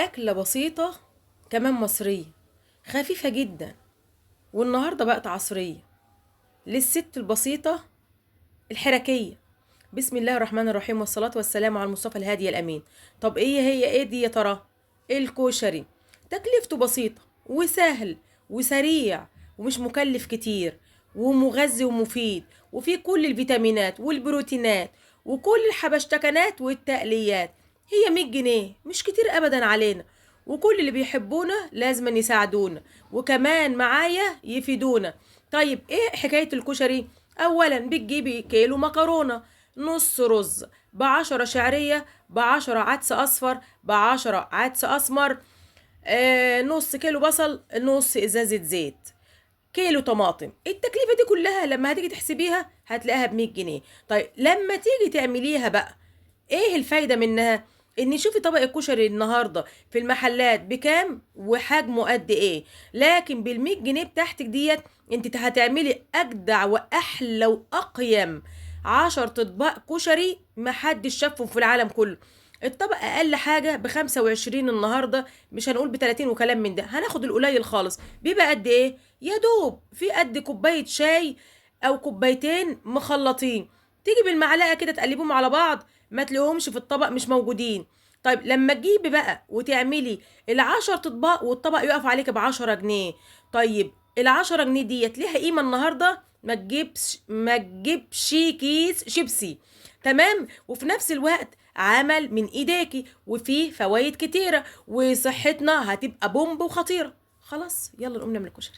أكلة بسيطة كمان مصرية، خفيفة جدا، والنهاردة بقت عصرية للست البسيطة الحركية. بسم الله الرحمن الرحيم، والصلاة والسلام على المصطفى الهادي الأمين. طب ايه دي يا ترى؟ الكشري. تكلفته بسيطة وسهل وسريع ومش مكلف كتير ومغذي ومفيد، وفيه كل الفيتامينات والبروتينات وكل الحبشتكنات والتقليات. هي 100 جنيه، مش كتير أبدا علينا، وكل اللي بيحبونا لازم يساعدونا وكمان معايا يفيدونا. طيب ايه حكاية الكشري؟ اولا بتجيبي كيلو مكرونة، نص رز، ب10 شعرية، ب10 عدس اصفر، ب10 عدس اسمر، نص كيلو بصل، نص ازازة زيت، كيلو طماطم. التكلفة دي كلها لما هتيجي تحسبيها هتلاقيها ب100 جنيه. طيب لما تيجي تعمليها بقى، ايه الفايدة منها؟ ان شوفي طبق الكشري النهارده في المحلات بكام وحجمه قد ايه، لكن بال100 جنيه بتاعتك ديت انت هتعملي اجدع واحلى واقيم 10 اطباق كشري محدش شافهم في العالم كله. الطبق اقل حاجه ب25 النهارده، مش هنقول ب30 وكلام من ده، هناخد القليل خالص. بيبقى قد ايه؟ يا دوب في قد كوبايه شاي او كوبايتين مخلطين، تيجي بالمعلقه كده تقلبهم على بعض، ما تلاقيهمش في الطبق مش موجودين. طيب لما تجيبي بقى وتعملي ال10 اطباق والطبق يقف عليك ب10 جنيه، طيب ال10 جنيه ديت ليها قيمه النهارده؟ ما تجيبش كيس شيبسي. تمام، وفي نفس الوقت عمل من ايديكي وفيه فوائد كتيره وصحتنا هتبقى بومب وخطيره. خلاص يلا نقوم نعمل كشري.